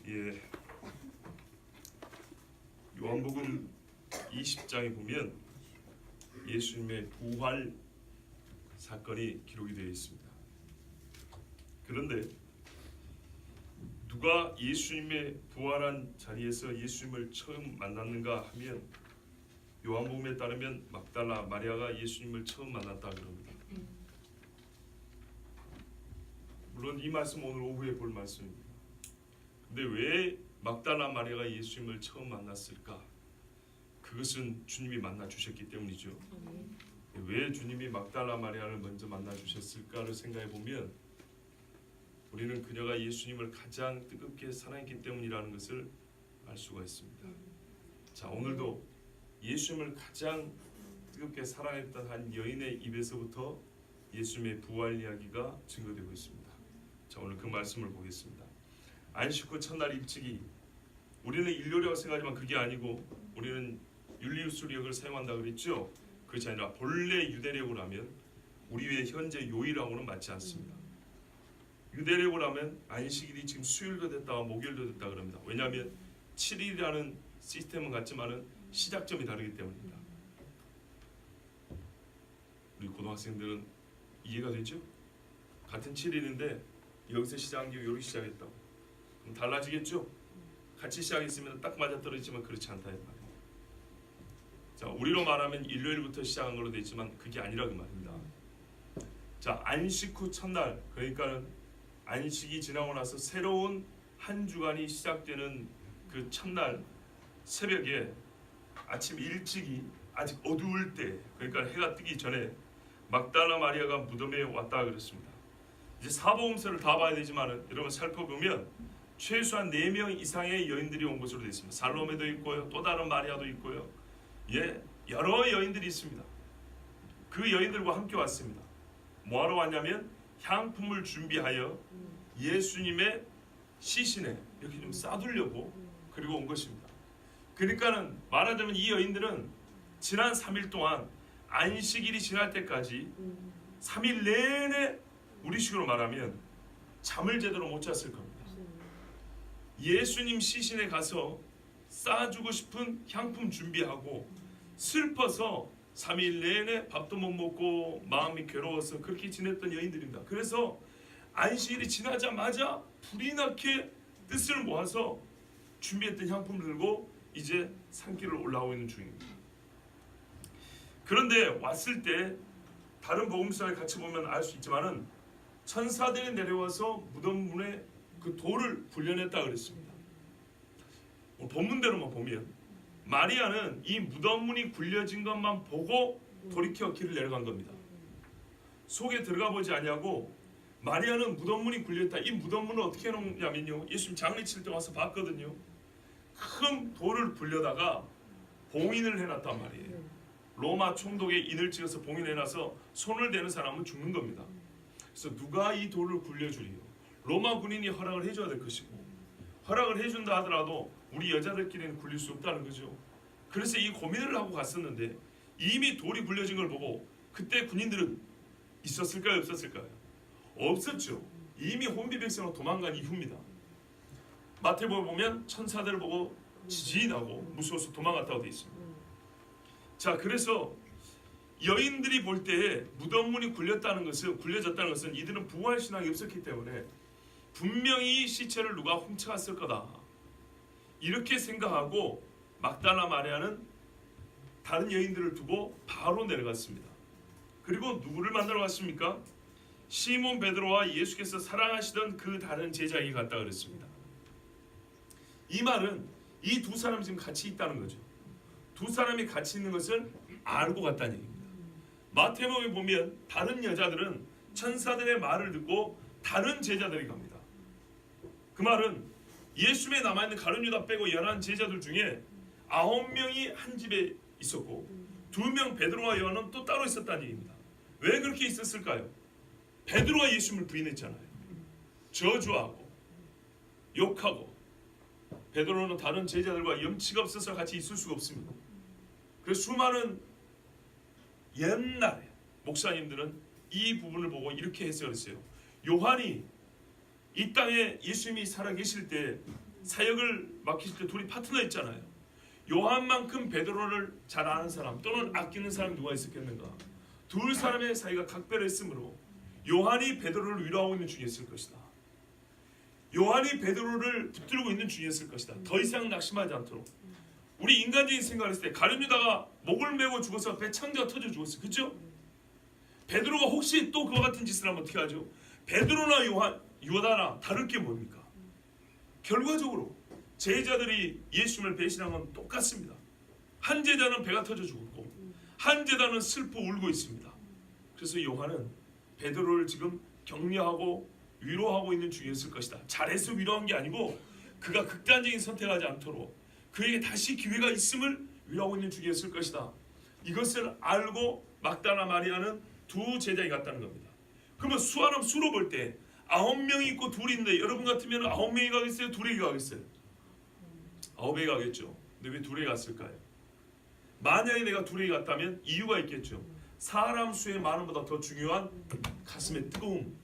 예, 요한복음 20장에 보면 예수님의 부활 사건이 기록이 되어 있습니다. 그런데 누가 예수님의 부활한 자리에서 예수님을 처음 만났는가 하면 요한복음에 따르면 막달라 마리아가 예수님을 처음 만났다 그럽니다. 물론 이 말씀 오늘 오후에 볼 말씀입니다. 근데 왜 막달라 마리아가 예수님을 처음 만났을까? 그것은 주님이 만나 주셨기 때문이죠. 왜 주님이 막달라 마리아를 먼저 만나 주셨을까를 생각해 보면 우리는 그녀가 예수님을 가장 뜨겁게 사랑했기 때문이라는 것을 알 수가 있습니다. 자, 오늘도 예수님을 가장 뜨겁게 사랑했던 한 여인의 입에서부터 예수님의 부활 이야기가 증거되고 있습니다. 자, 오늘 그 말씀을 보겠습니다. 안식 후 첫날 일찍이, 우리는 인류라고 생각하지만 그게 아니고 우리는 율리우스력을 사용한다 그랬죠. 그것이 아니라 본래 유대력으로 하면 우리의 현재 요일하고는 맞지 않습니다. 유대력으로 하면 안식일이 지금 수요일도 됐다가 목요일도 됐다 그럽니다. 왜냐하면 7일이라는 시스템은 같지만은 시작점이 다르기 때문입니다. 우리 고등학생들은 이해가 되죠? 같은 7일인데 여기서 시작한 게 여기 시작했다고. 그럼 달라지겠죠? 같이 시작했으면 딱 맞아떨어지지만 그렇지 않다 이 말이에요. 자, 우리로 말하면 일요일부터 시작한 걸로 돼 있지만 그게 아니라 그 말입니다. 자, 안식 후 첫날, 그러니까는 안식이 지나고 나서 새로운 한 주간이 시작되는 그 첫날 새벽에 아침 일찍이 아직 어두울 때, 그러니까 해가 뜨기 전에 막달라 마리아가 무덤에 왔다 그랬습니다. 이제 사복음서를 다 봐야 되지만은 여러분 살펴보면 최소한 4명 이상의 여인들이 온 것으로 되어 있습니다. 살로메도 있고요, 또 다른 마리아도 있고요. 예, 여러 여인들이 있습니다. 그 여인들과 함께 왔습니다. 뭐하러 왔냐면 향품을 준비하여 예수님의 시신에 이렇게 좀 싸두려고 그리고 온 것입니다. 그러니까는 말하자면 이 여인들은 지난 3일 동안 안식일이 지날 때까지 3일 내내 우리식으로 말하면 잠을 제대로 못 잤을 겁니다. 예수님 시신에 가서 쌓아주고 싶은 향품 준비하고 슬퍼서 3일 내내 밥도 못 먹고 마음이 괴로워서 그렇게 지냈던 여인들입니다. 그래서 안식일이 지나자마자 불이 나게 뜻을 모아서 준비했던 향품을 들고 이제 산길을 올라오고 있는 중입니다. 그런데 왔을 때 다른 복음서에 같이 보면 알 수 있지만은 천사들이 내려와서 무덤 문에 그 돌을 굴려냈다 그랬습니다. 본문대로만 보면 마리아는 이 무덤 문이 굴려진 것만 보고 돌이켜 길을 내려간 겁니다. 속에 들어가 보지 아니하고 마리아는 무덤 문이 굴렸다. 이 무덤 문을 어떻게 해놓냐면요, 예수님 장례칠 때 와서 봤거든요. 큰 돌을 굴려다가 봉인을 해놨단 말이에요. 로마 총독의 인을 찍어서 봉인해놔서 손을 대는 사람은 죽는 겁니다. 그래서 누가 이 돌을 굴려주리요? 로마 군인이 허락을 해줘야 될 것이고, 허락을 해준다 하더라도 우리 여자들끼리는 굴릴 수 없다는 거죠. 그래서 이 고민을 하고 갔었는데 이미 돌이 굴려진 걸 보고 그때 군인들은 있었을까요? 없었을까요? 없었죠. 이미 혼비백성으로 도망간 이후입니다. 마태복음 보면 천사들을 보고 지진하고 무서워서 도망갔다고 되어 있습니다. 자, 그래서 여인들이 볼 때 무덤 문이 굴렸다는 것은, 굴려졌다는 것은 이들은 부활 신앙이 없었기 때문에 분명히 시체를 누가 훔쳐갔을 거다 이렇게 생각하고 막달라 마리아는 다른 여인들을 두고 바로 내려갔습니다. 그리고 누구를 만나러 갔습니까? 시몬 베드로와 예수께서 사랑하시던 그 다른 제자에게 갔다 그랬습니다. 이 말은 이 두 사람이 지금 같이 있다는 거죠. 두 사람이 같이 있는 것을 알고 갔다는 얘기입니다. 마태복음에 보면 다른 여자들은 천사들의 말을 듣고 다른 제자들이 갑니다. 그 말은 예수님에 남아있는 가룟 유다 빼고 11 제자들 중에 9명이 한 집에 있었고 2명 베드로와 요한은 또 따로 있었다는 얘기입니다. 왜 그렇게 있었을까요? 베드로가 예수님을 부인했잖아요. 저주하고 욕하고, 베드로는 다른 제자들과 염치가 없어서 같이 있을 수가 없습니다. 그래서 수많은 옛날에 목사님들은 이 부분을 보고 이렇게 해석했어요. 요한이 이 땅에 예수님이 살아계실 때 사역을 맡기실 때 둘이 파트너였잖아요. 요한만큼 베드로를 잘 아는 사람 또는 아끼는 사람이 누가 있었겠는가? 둘 사람의 사이가 각별했으므로 요한이 베드로를 위로하고 있는 중이었을 것이다. 요한이 베드로를 붙들고 있는 중이었을 것이다. 더 이상 낙심하지 않도록. 우리 인간적인 생각을 했을 때 가룟 유다가 목을 메고 죽어서 배 창자가 터져 죽었어요. 그렇죠? 베드로가 혹시 또 그와 같은 짓을 하면 어떻게 하죠? 베드로나 유다나 다를 게 뭡니까? 결과적으로 제자들이 예수님을 배신한 건 똑같습니다. 한 제자는 배가 터져 죽었고 한 제자는 슬퍼 울고 있습니다. 그래서 요한은 베드로를 지금 격려하고 위로하고 있는 중이었을 것이다. 잘해서 위로한 게 아니고 그가 극단적인 선택하지 않도록 그에게 다시 기회가 있음을 위로하고 있는 중이었을 것이다. 이것을 알고 막다나 마리아는 두 제자에 갔다는 겁니다. 그러면 수하람 수로 볼 때 9명이 있고 둘이 있는데 여러분 같으면 9명이 가겠어요? 둘이 가겠어요? 9명이 가겠죠. 근데 왜 둘이 갔을까요? 만약에 내가 둘이 갔다면 이유가 있겠죠. 사람 수의 많음보다 더 중요한 가슴의 뜨거움.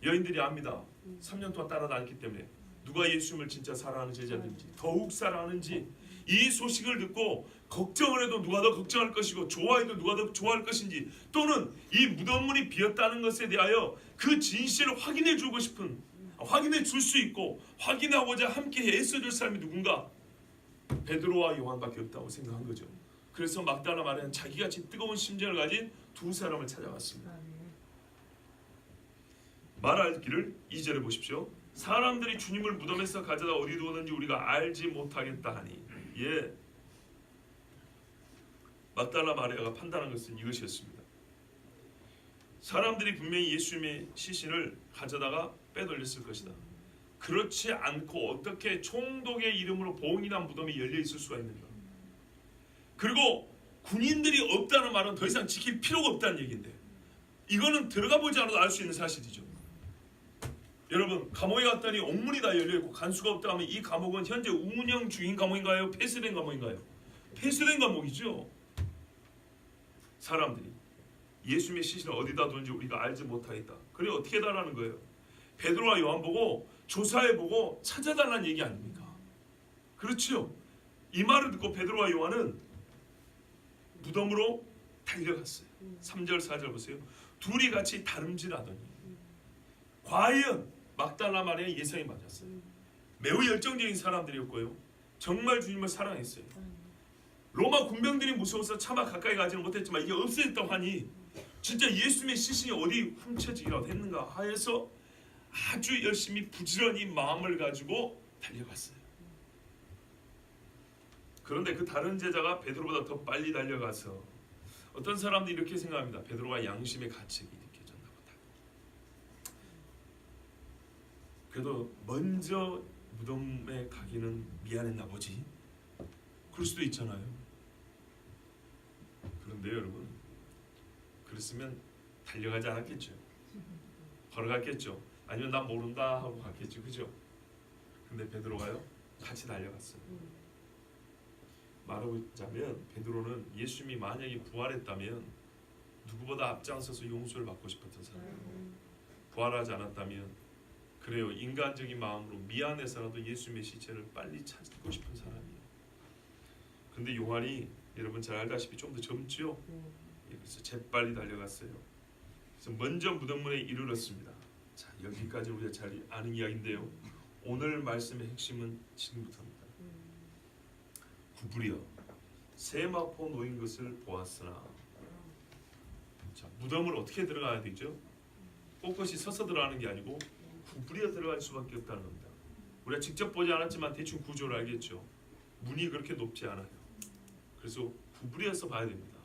여인들이 압니다. 3년 동안 따라다녔기 때문에 누가 예수님을 진짜 사랑하는 제자들인지 더욱 사랑하는지 이 소식을 듣고 걱정을 해도 누가 더 걱정할 것이고 좋아해도 누가 더 좋아할 것인지 또는 이 무덤문이 비었다는 것에 대하여 그 진실을 확인해 주고 싶은 확인해 줄 수 있고 확인하고자 함께 애써줄 사람이 누군가? 베드로와 요한밖에 없다고 생각한 거죠. 그래서 막달라 마리아는 자기같이 뜨거운 심정을 가진 두 사람을 찾아갔습니다. 말하기를 2절에 보십시오. 사람들이 주님을 무덤에서 가져다 어디 두었는지 우리가 알지 못하겠다 하니 예, 막달라 마리아가 판단한 것은 이것이었습니다. 사람들이 분명히 예수님의 시신을 가져다가 빼돌렸을 것이다. 그렇지 않고 어떻게 총독의 이름으로 봉인한 무덤이 열려 있을 수가 있는가? 그리고 군인들이 없다는 말은 더 이상 지킬 필요가 없다는 얘기인데 이거는 들어가 보지 않아도 알 수 있는 사실이죠. 여러분 감옥에 갔더니 옥문이 다 열려있고 간수가 없다 하면 이 감옥은 현재 운영 중인 감옥인가요? 폐쇄된 감옥인가요? 폐쇄된 감옥이죠. 사람들이 예수님의 시신을 어디다 둔지 우리가 알지 못하겠다. 그래 어떻게 해달라는 거예요? 베드로와 요한 보고 조사해보고 찾아달라는 얘기 아닙니까? 그렇죠. 이 말을 듣고 베드로와 요한은 무덤으로 달려갔어요. 3절 4절 보세요. 둘이 같이 다름질하더니 과연 막달라 마리아의 예상이 맞았어요. 매우 열정적인 사람들이었고요. 정말 주님을 사랑했어요. 로마 군병들이 무서워서 차마 가까이 가지는 못했지만 이게 없어졌다고 하니 진짜 예수님의 시신이 어디 훔쳐지기라도 했는가 하여서 아주 열심히 부지런히 마음을 가지고 달려갔어요. 그런데 그 다른 제자가 베드로보다 더 빨리 달려가서 어떤 사람들이 이렇게 생각합니다. 베드로가 양심의 가책이 느껴졌나 보다. 그래도 먼저 무덤에 가기는 미안했나 보지. 그럴 수도 있잖아요. 그런데 여러분 그랬으면 달려가지 않았겠죠. 걸어갔겠죠. 아니면 난 모른다 하고 갔겠죠. 그죠? 근데 베드로가요 같이 달려갔어요. 말하자면 베드로는 예수님이 만약에 부활했다면 누구보다 앞장서서 용서를 받고 싶었던 사람이에요. 부활하지 않았다면 그래요 인간적인 마음으로 미안해서라도 예수님의 시체를 빨리 찾고 싶은 사람이에요. 근데 요한이 여러분 잘 알다시피 좀 더 젊죠? 그래서 재빨리 달려갔어요. 그래서 먼저 무덤문에 이르렀습니다. 자 여기까지 우리가 잘 아는 이야기인데요. 오늘 말씀의 핵심은 지금부터입니다. 구부려 세마포 놓인 것을 보았으나 자 무덤을 어떻게 들어가야 되죠? 꼿꼿이 서서 들어가는 게 아니고 구부려 들어갈 수밖에 없다는 겁니다. 우리가 직접 보지 않았지만 대충 구조를 알겠죠. 문이 그렇게 높지 않아요. 그래서 구부려서 봐야 됩니다.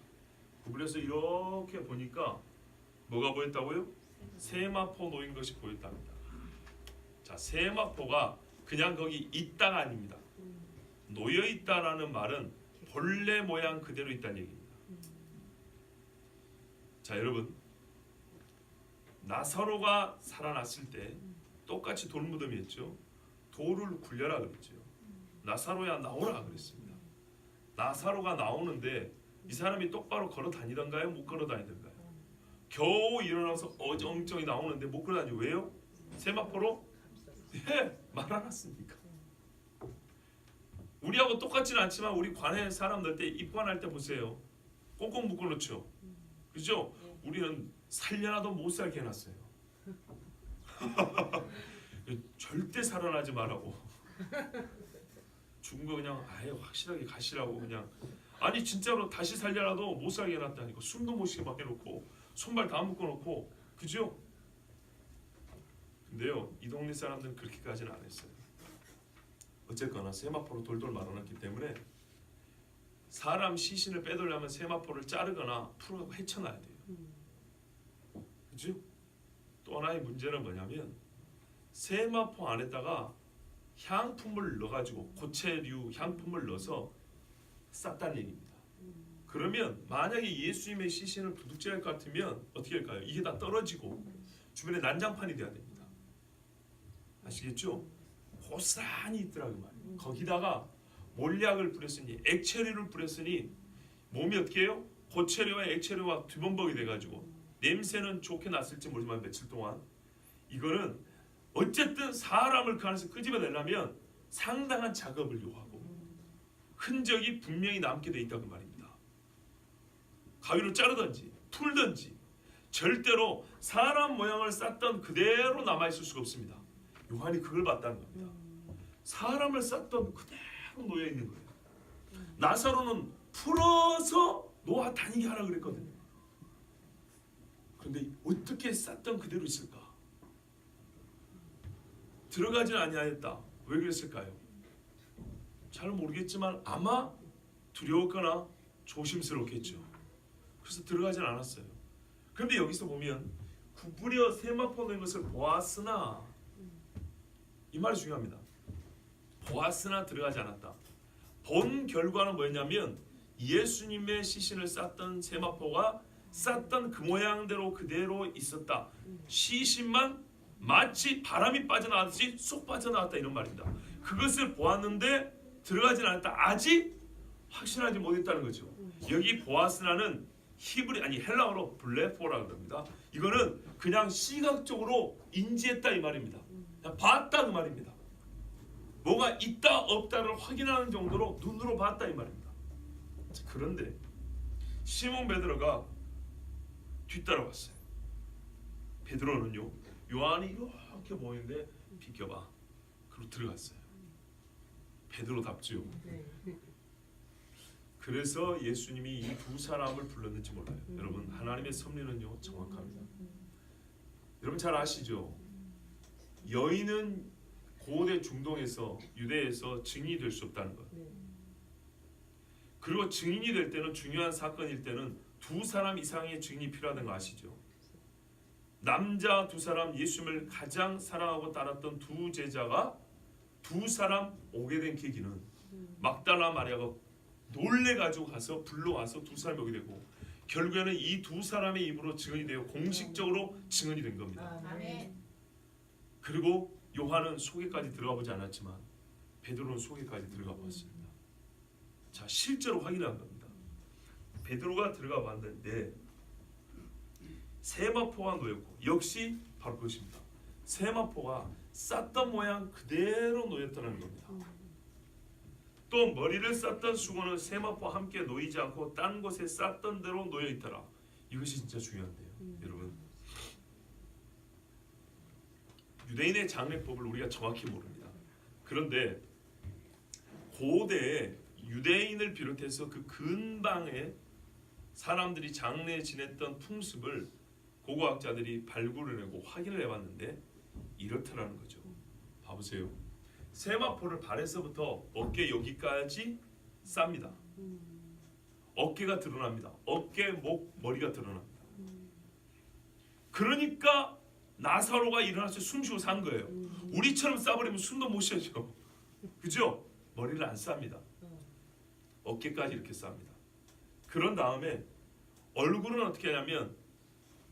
구부려서 이렇게 보니까 뭐가 보였다고요? 세마포 놓인 것이 보였답니다. 자 세마포가 그냥 거기 있다가 아닙니다. 놓여 있다라는 말은 본래 모양 그대로 있다는 얘기입니다. 자 여러분 나사로가 살아났을 때 똑같이 돌무덤이었죠. 돌을 굴려라 그랬죠. 나사로야 나오라 그랬습니다. 나사로가 나오는데 이 사람이 똑바로 걸어 다니던가요? 못 걸어 다니던가요? 겨우 일어나서 어정쩡히 나오는데 못 걸어 다니죠. 왜요? 세마포로 예, 말 안 했습니까? 우리하고 똑같지는 않지만 우리 관에 사람 넣을 때 입관할 때 보세요. 꽁꽁 묶어놓죠. 그죠? 우리는 살려놔도 못 살게 해놨어요. 절대 살아나지 말라고. 죽은 거 그냥 아예 확실하게 가시라고 그냥. 아니 진짜로 다시 살려놔도 못 살게 해놨다니까. 숨도 못 쉬게 막 해놓고 손발 다 묶어놓고. 그죠? 근데요 이 동네 사람들은 그렇게까지는 안 했어요. 어쨌거나 세마포로 돌돌 말아놨기 때문에 사람 시신을 빼돌려면 세마포를 자르거나 풀어 헤쳐놔야 돼요. 그죠? 또 하나의 문제는 뭐냐면 세마포 안에다가 향품을 넣어가지고 고체류 향품을 넣어서 쌌다는 얘기입니다. 그러면 만약에 예수님의 시신을 도둑질할 것 같으면 어떻게 할까요? 이게 다 떨어지고 주변에 난장판이 돼야 됩니다. 아시겠죠? 고스란히 있더라고 말이에요. 거기다가 몰약을 뿌렸으니 액체류를 뿌렸으니 몸이 어떻게 해요? 고체류와 액체류와 뒤범벅이 돼가지고 냄새는 좋게 났을지 모르지만 며칠 동안 이거는 어쨌든 사람을 그 안에서 끄집어내려면 상당한 작업을 요하고 흔적이 분명히 남게 돼 있다고 말입니다. 가위로 자르든지 풀든지 절대로 사람 모양을 쌌던 그대로 남아있을 수가 없습니다. 요한이 그걸 봤다는 겁니다. 사람을 쌌던 그대로 놓여있는 거예요. 나사로는 풀어서 놓아 다니게 하라 그랬거든요. 그런데 어떻게 쌌던 그대로 있을까? 들어가지는 아니하였다. 왜 그랬을까요? 잘 모르겠지만 아마 두려웠거나 조심스럽겠죠. 그래서 들어가지는 않았어요. 그런데 여기서 보면 구부려 세마포 낸 것을 보았으나 이 말이 중요합니다. 보았으나 들어가지 않았다. 본 결과는 뭐였냐면 예수님의 시신을 쌌던 세마포가 쌌던 그 모양대로 그대로 있었다. 시신만 마치 바람이 빠져나왔듯이 쏙 빠져나왔다 이런 말입니다. 그것을 보았는데 들어가진 않았다. 아직 확신하지 못했다는 거죠. 여기 보았으나는 히브리 아니 헬라어로 블레포라고 합니다. 이거는 그냥 시각적으로 인지했다 이 말입니다. 그냥 봤다 그 말입니다. 뭐가 있다 없다를 확인하는 정도로 눈으로 봤다 이 말입니다. 그런데 시몬 베드로가 뒤따라왔어요. 베드로는요 요한이 이렇게 보이는데 비켜봐. 그리고 들어갔어요. 베드로답지요. 그래서 예수님이 이 두 사람을 불렀는지 몰라요. 여러분 하나님의 섭리는요 정확합니다. 여러분 잘 아시죠? 여인은 고대 중동에서 유대에서 증인이 될 수 없다는 것. 그리고 증인이 될 때는 중요한 사건일 때는 두 사람 이상의 증인이 필요하다는 거 아시죠? 남자 두 사람 예수님을 가장 사랑하고 따랐던 두 제자가 두 사람 오게 된 계기는 막달라 마리아가 놀래가지고 가서 불러와서 두 사람이 오게 되고 결국에는 이 두 사람의 입으로 증언이 되어 공식적으로 증언이 된 겁니다. 아멘. 그리고 요한은 소개까지 들어가 보지 않았지만 베드로는 소개까지 들어가 봤습니다. 자 실제로 확인한 겁니다. 베드로가 들어가 봤는데 세마포가 놓였고 역시 바로 그것입니다. 세마포가 쌌던 모양 그대로 놓였다는 겁니다. 또 머리를 쌌던 수건은 세마포와 함께 놓이지 않고 딴 곳에 쌌던 대로 놓여 있더라. 이것이 진짜 중요한데요. 여러분 유대인의 장례법을 우리가 정확히 모릅니다. 그런데 고대에 유대인을 비롯해서 그 근방에 사람들이 장례 지냈던 풍습을 고고학자들이 발굴을 해고 확인을 해봤는데 이렇다라는 거죠. 봐보세요. 세마포를 발에서부터 어깨 여기까지 쌉니다. 어깨가 드러납니다. 어깨, 목, 머리가 드러납니다. 그러니까 나사로가 일어나서 숨쉬고 산 거예요. 우리처럼 싸버리면 숨도 못 쉬죠. 그죠? 머리를 안 쌉니다. 어깨까지 이렇게 쌉니다. 그런 다음에 얼굴은 어떻게 하냐면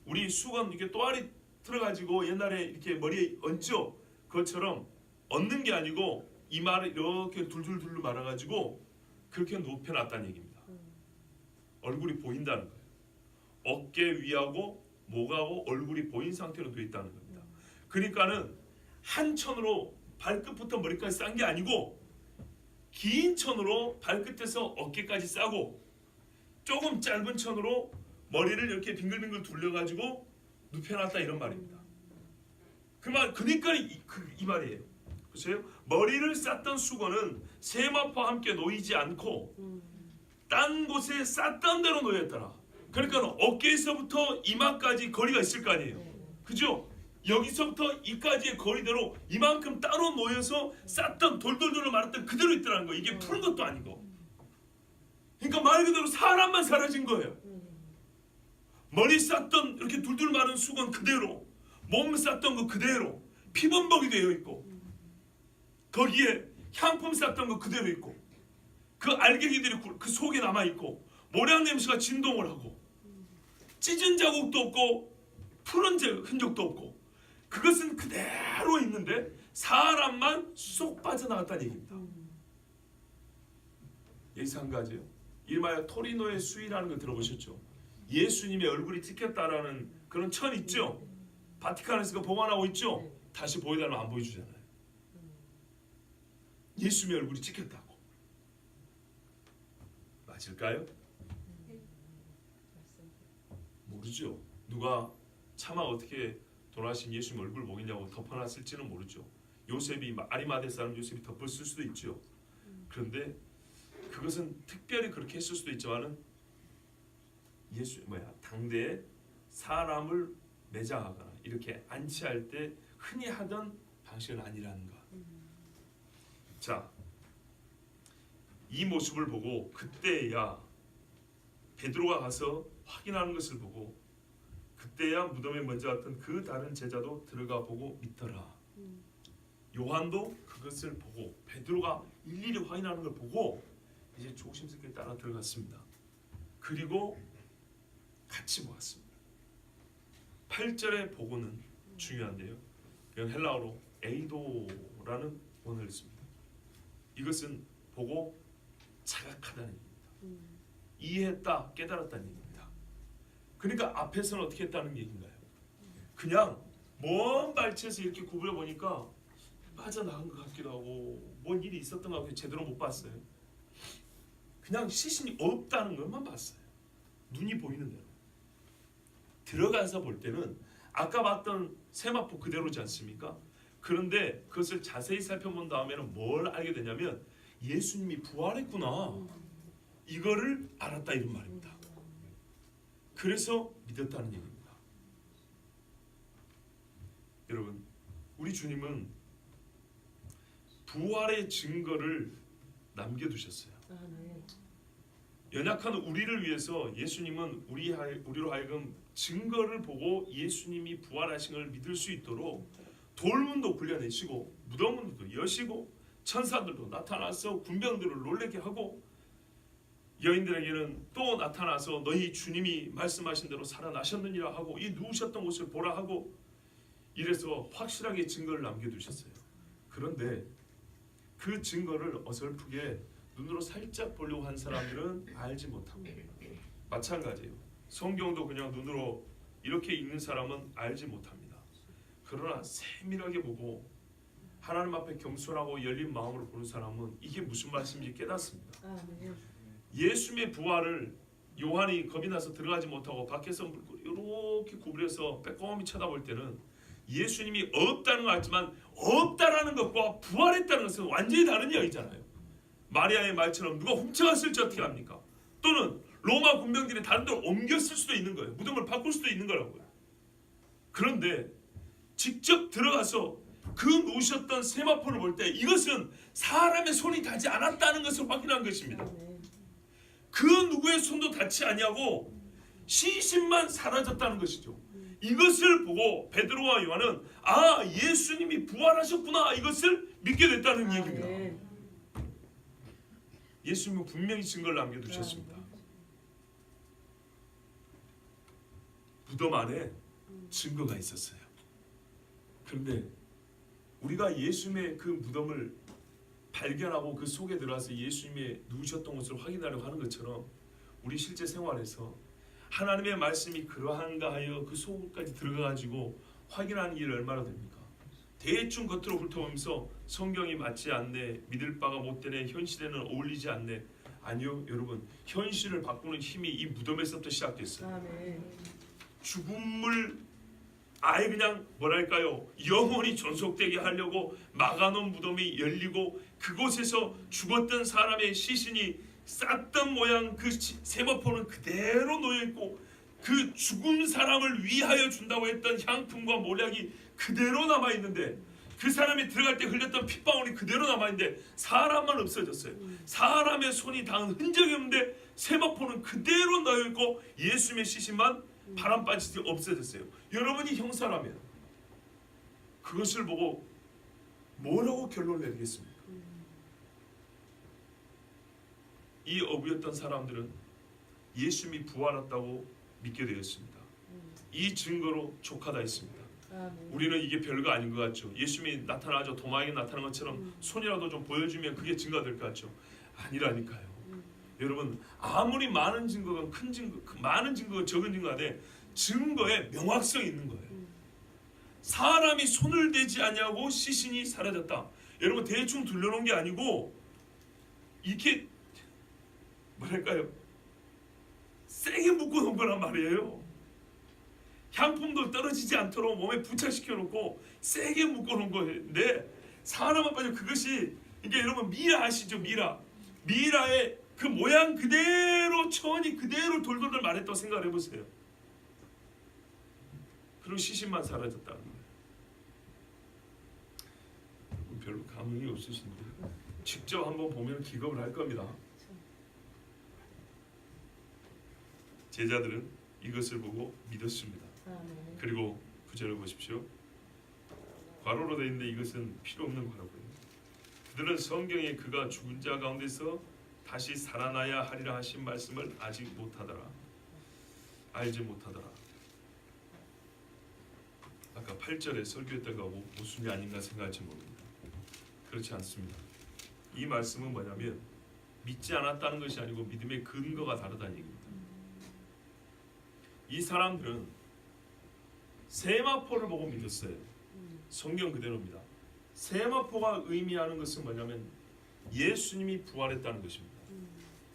우리 수건 이렇게 또아리 틀어가지고 옛날에 이렇게 머리에 얹죠. 그것처럼 얹는 게 아니고 이마를 이렇게 둘둘둘 말아가지고 그렇게 높여놨다는 얘기입니다. 얼굴이 보인다는 거예요. 어깨 위하고 목하고 얼굴이 보인 상태로 되어 있다는 겁니다. 그러니까는 한 천으로 발끝부터 머리까지 싼 게 아니고 긴 천으로 발끝에서 어깨까지 싸고 조금 짧은 천으로 머리를 이렇게 빙글빙글 둘러가지고 눕혀놨다 이런 말입니다. 그러니까 이 말이에요. 보세요. 머리를 쌌던 수건은 세마포와 함께 놓이지 않고 딴 곳에 쌌던 대로 놓였더라. 그러니까 어깨에서부터 이마까지 거리가 있을 거 아니에요. 그죠? 여기서부터 이까지의 거리대로 이만큼 따로 놓여서 쌌던 돌돌돌 말았던 그대로 있더라는 거예요. 이게 푸른 것도 아니고. 그러니까 말 그대로 사람만 사라진 거예요. 머리 쌌던 이렇게 둘둘 마른 수건 그대로, 몸 쌌던 거 그대로, 피범벅이 되어 있고, 거기에 향품 쌌던 거 그대로 있고, 그 알갱이들이 그 속에 남아 있고, 모량 냄새가 진동을 하고, 찢은 자국도 없고, 푸른 흔적도 없고, 그것은 그대로 있는데 사람만 쏙 빠져나갔다는 얘기입니다. 여기서 한 가지요. 이름하여 토리노의 수위라는 거 들어보셨죠? 예수님의 얼굴이 찍혔다라는 그런 천 있죠? 바티칸에서 보관하고 있죠? 다시 보여달라면 안 보여주잖아요. 예수님의 얼굴이 찍혔다고. 맞을까요? 모르죠. 누가 차마 어떻게 돌아가신 예수님 얼굴 보겠냐고 덮어놨을지는 모르죠. 요셉이 아리마대 사람 요셉이 덮었을 수도 있죠. 그런데 그것은 특별히 그렇게 했을 수도 있지만은 당대에 사람을 매장하거나 이렇게 안치할 때 흔히 하던 방식은 아니라는 것. 자, 이 모습을 보고 그때야 베드로가 가서 확인하는 것을 보고 그때야 무덤에 먼저 왔던 그 다른 제자도 들어가 보고 믿더라. 요한도 그것을 보고 베드로가 일일이 확인하는 걸 보고 이제 조심스럽게 따라 들어갔습니다. 그리고 같이 보았습니다. 8절의 보고는 중요한데요. 이건 헬라어로 에이도라는 원어를 씁니다. 이것은 보고 자각하다는 얘기입니다. 이해했다, 깨달았다는 얘기입니다. 그러니까 앞에서는 어떻게 했다는 얘기인가요? 그냥 먼 발치에서 이렇게 구부려 보니까 빠져나간 것 같기도 하고 뭔 일이 있었던 것 같고 제대로 못 봤어요. 그냥 시신이 없다는 것만 봤어요. 눈이 보이는 대로. 들어가서 볼 때는 아까 봤던 세마포 그대로지 않습니까? 그런데 그것을 자세히 살펴본 다음에는 뭘 알게 되냐면 예수님이 부활했구나. 이거를 알았다 이런 말입니다. 그래서 믿었다는 얘기입니다. 여러분, 우리 주님은 부활의 증거를 남겨두셨어요. 연약한 우리를 위해서 예수님은 우리로 하여금 증거를 보고 예수님이 부활하신 걸 믿을 수 있도록 돌문도 굴려내시고 무덤문도 여시고 천사들도 나타나서 군병들을 놀라게 하고 여인들에게는 또 나타나서 너희 주님이 말씀하신 대로 살아나셨느니라 하고 이 누우셨던 곳을 보라 하고 이래서 확실하게 증거를 남겨두셨어요. 그런데 그 증거를 어설프게 눈으로 살짝 보려고 한 사람들은 알지 못하고 마찬가지예요. 성경도 그냥 눈으로 이렇게 읽는 사람은 알지 못합니다. 그러나 세밀하게 보고 하나님 앞에 겸손하고 열린 마음으로 보는 사람은 이게 무슨 말씀인지 깨닫습니다. 예수님의 부활을 요한이 겁이 나서 들어가지 못하고 밖에서 이렇게 구부려서 빼꼼히 쳐다볼 때는 예수님이 없다는 걸 알지만 없다라는 것과 부활했다는 것은 완전히 다른 이야기잖아요. 마리아의 말처럼 누가 훔쳐갔을지 어떻게 합니까? 또는 로마 군병들이 다른 데로 옮겼을 수도 있는 거예요. 무덤을 바꿀 수도 있는 거라고요. 그런데 직접 들어가서 그 누우셨던 세마포를 볼 때 이것은 사람의 손이 닿지 않았다는 것을 확인한 것입니다. 그 누구의 손도 닿지 아니하고 시신만 사라졌다는 것이죠. 이것을 보고 베드로와 요한은 아, 예수님이 부활하셨구나 이것을 믿게 됐다는 얘기입니다. 예수님은 분명히 증거를 남겨두셨습니다. 무덤 안에 증거가 있었어요. 그런데 우리가 예수님의 그 무덤을 발견하고 그 속에 들어가서 예수님의 누우셨던 것을 확인하려고 하는 것처럼 우리 실제 생활에서 하나님의 말씀이 그러한가 하여 그 속까지 들어가가지고 확인하는 일이 얼마나 됩니까? 대충 겉으로 훑어보면서 성경이 맞지 않네, 믿을 바가 못 되네, 현실에는 어울리지 않네. 아니요, 여러분, 현실을 바꾸는 힘이 이 무덤에서부터 시작됐어요. 아멘. 죽음을 아예 그냥 뭐랄까요, 영원히 존속되게 하려고 막아놓은 무덤이 열리고 그곳에서 죽었던 사람의 시신이 쌌던 모양 그 세마포는 그대로 놓여있고 그 죽은 사람을 위하여 준다고 했던 향품과 몰약이 그대로 남아있는데, 그 사람이 들어갈 때 흘렸던 핏방울이 그대로 남아있는데 사람만 없어졌어요. 사람의 손이 닿은 흔적이 없는데 세마포는 그대로 놓여있고 예수님의 시신만 바람 빠지듯이 없어졌어요. 여러분이 형사라면 그것을 보고 뭐라고 결론을 내리겠습니까? 이 어부였던 사람들은 예수님이 부활했다고 믿게 되었습니다. 이 증거로 족하다 했습니다. 아멘. 우리는 이게 별거 아닌 것 같죠. 예수님이 나타나죠. 도마에게 나타난 것처럼 손이라도 좀 보여주면 그게 증거가 될 것 같죠. 아니라니까요. 여러분, 아무리 많은 증거가 큰 증거, 많은 증거가 적은 증거가 돼, 증거에 명확성이 있는 거예요. 사람이 손을 대지 않냐고 시신이 사라졌다. 여러분, 대충 둘러놓은 게 아니고 이렇게 뭐랄까요, 세게 묶어놓은 거란 말이에요. 향품도 떨어지지 않도록 몸에 부착시켜 놓고 세게 묶어놓은 거인데, 사람 앞에 그것이, 이게 여러분 미라 아시죠? 미라의 그 모양 그대로, 천이 그대로 돌돌돌 말했다고 생각을 해보세요. 그리고 시신만 사라졌다는 거예요. 별로 감흥이 없으신데 직접 한번 보면 기겁을 할 겁니다. 제자들은 이것을 보고 믿었습니다. 아멘. 그리고 구절을 보십시오. 괄호로 되어 있는데 이것은 필요 없는 괄호고요. 그들은 성경에 그가 죽은 자 가운데서 다시 살아나야 하리라 하신 말씀을 아직 못하더라. 알지 못하더라. 아까 8절에 설교했던 거하고 모순이 아닌가 생각할지 모릅니다. 그렇지 않습니다. 이 말씀은 뭐냐면 믿지 않았다는 것이 아니고 믿음의 근거가 다르다는 얘기입니다. 이 사람들은 세마포를 보고 믿었어요. 성경 그대로입니다. 세마포가 의미하는 것은 뭐냐면 예수님이 부활했다는 것입니다.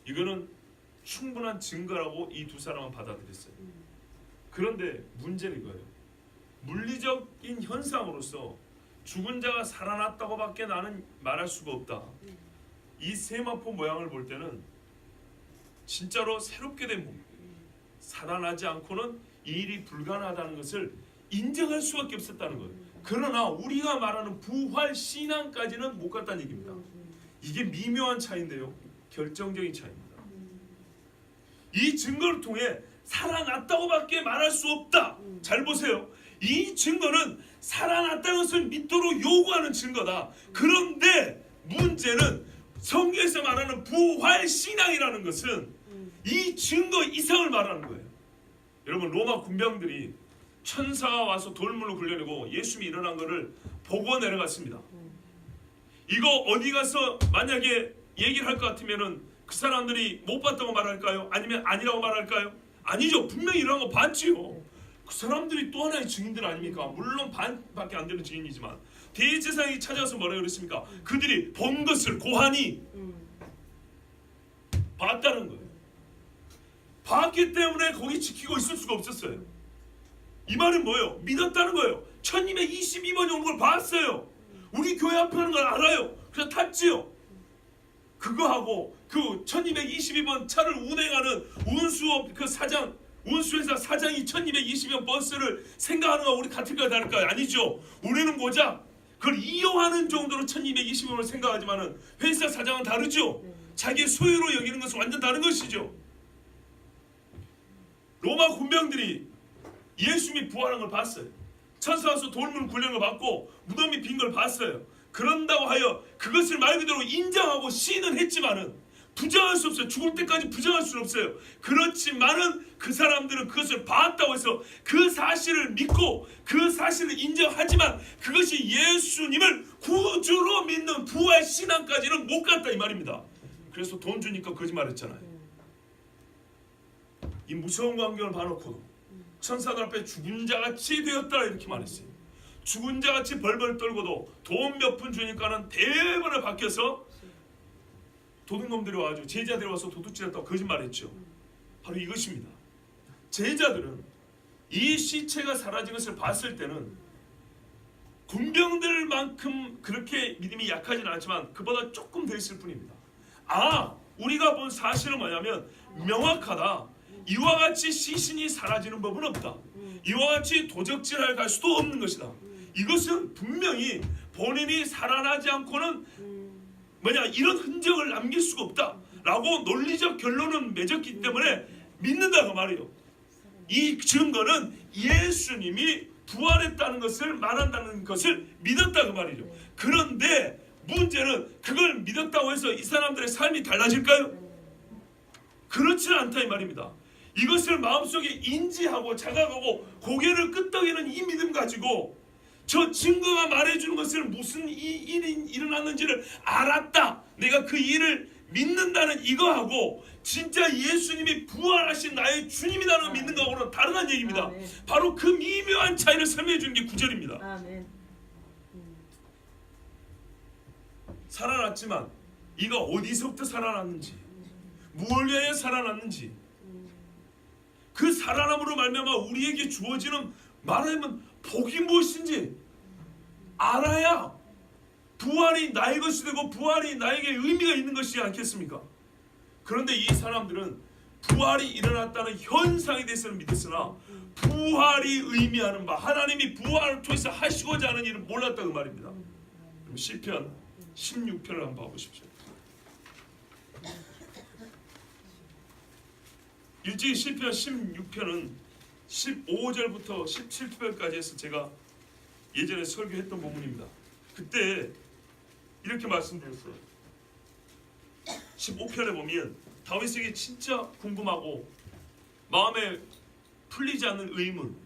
이거는 충분한 증거라고 이 두 사람은 받아들였어요. 그런데 문제는 이거예요. 물리적인 현상으로서 죽은 자가 살아났다고밖에 나는 말할 수가 없다. 이 세마포 모양을 볼 때는 진짜로 새롭게 된 몸, 살아나지 않고는 이 일이 불가능하다는 것을 인정할 수밖에 없었다는 거예요. 그러나 우리가 말하는 부활 신앙까지는 못 갔다는 얘기입니다. 이게 미묘한 차이인데요, 결정적인 차이입니다. 이 증거를 통해 살아났다고밖에 말할 수 없다. 잘 보세요. 이 증거는 살아났다는 것을 믿도록 요구하는 증거다. 그런데 문제는 성경에서 말하는 부활 신앙이라는 것은 이 증거 이상을 말하는 거예요. 여러분, 로마 군병들이 천사가 와서 돌물로 굴려내고 예수님이 일어난 것을 보고 내려갔습니다. 이거 어디 가서 만약에 얘기를 할 것 같으면은 그 사람들이 못 봤다고 말할까요? 아니면 아니라고 말할까요? 아니죠. 분명히 일어난 거 봤지요. 그 사람들이 또 하나의 증인들 아닙니까? 물론 반밖에 안 되는 증인이지만 대제사장이 찾아와서 뭐라고 그랬습니까? 그들이 본 것을 고하니 봤다는 거예요. 봤기 때문에 거기 지키고 있을 수가 없었어요. 이 말은 뭐예요? 믿었다는 거예요. 1222번이 오는 걸 봤어요. 우리 교회 앞에 하는 걸 알아요. 그래서 탔지요. 그거하고 그 1222번 차를 운행하는 운수업 그 사장, 운수회사 사장이 1222번 버스를 생각하는 거 우리 같을까요, 다를까요? 아니죠. 우리는 고작 그걸 이용하는 정도로 1222번을 생각하지만은 회사 사장은 다르죠. 자기의 소유로 여기는 것은 완전 다른 것이죠. 로마 군병들이 예수님이 부활한 걸 봤어요. 천사 와서 돌문 굴려는 걸 봤고 무덤이 빈 걸 봤어요. 그런다고 하여 그것을 말 그대로 인정하고 시인은 했지만은 부정할 수 없어요. 죽을 때까지 부정할 수는 없어요. 그렇지만은 그 사람들은 그것을 봤다고 해서 그 사실을 믿고 그 사실을 인정하지만 그것이 예수님을 구주로 믿는 부활 신앙까지는 못 갔다 이 말입니다. 그래서 돈 주니까 거짓말했잖아요. 이 무서운 광경을 봐놓고도 천사들 앞에 죽은 자같이 되었다 이렇게 말했어요. 죽은 자같이 벌벌 떨고도 돈 몇 푼 주니까는 대번에 바뀌어서 도둑놈들이 와가지고 제자들이 와서 도둑질했다고 거짓말했죠. 바로 이것입니다. 제자들은 이 시체가 사라진 것을 봤을 때는 군병들만큼 그렇게 믿음이 약하지는 않지만 그보다 조금 더 있을 뿐입니다. 우리가 본 사실은 뭐냐면 명확하다. 이와 같이 시신이 사라지는 법은 없다. 이와 같이 도적질할 갈 수도 없는 것이다. 이것은 분명히 본인이 살아나지 않고는 이런 흔적을 남길 수가 없다 라고 논리적 결론은 맺었기 때문에 믿는다고 말이에요. 이 증거는 예수님이 부활했다는 것을 말한다는 것을 믿었다고 말이죠. 그런데 문제는 그걸 믿었다고 해서 이 사람들의 삶이 달라질까요? 그렇지는 않다 이 말입니다. 이것을 마음속에 인지하고 자각하고 고개를 끄덕이는 이 믿음 가지고 저 증거가 말해주는 것을 무슨 일이 일어났는지를 알았다. 내가 그 일을 믿는다는 이거하고 진짜 예수님이 부활하신 나의 주님이라는 걸 믿는 거하고는 다르다는 얘기입니다. 아멘. 바로 그 미묘한 차이를 설명해 주는 게 9절입니다. 아멘. 살아났지만 이가 어디서부터 살아났는지 무엇을 위하여 살아났는지 그 살아남으로 말미암아 우리에게 주어지는 말하면 복이 무엇인지 알아야 부활이 나의 것이 되고 부활이 나에게 의미가 있는 것이지 않겠습니까? 그런데 이 사람들은 부활이 일어났다는 현상에 대해서는 믿었으나 부활이 의미하는 바 하나님이 부활을 통해서 하시고자 하는 일을 몰랐다고 말입니다. 그럼 시편 16편을 한번 봐보십시오. 일찍이 시편 16편은 15절부터 17절까지 해서 제가 예전에 설교했던 부분입니다. 그때 이렇게 말씀드렸어요. 15편에 보면 다윗에게 진짜 궁금하고 마음에 풀리지 않는 의문,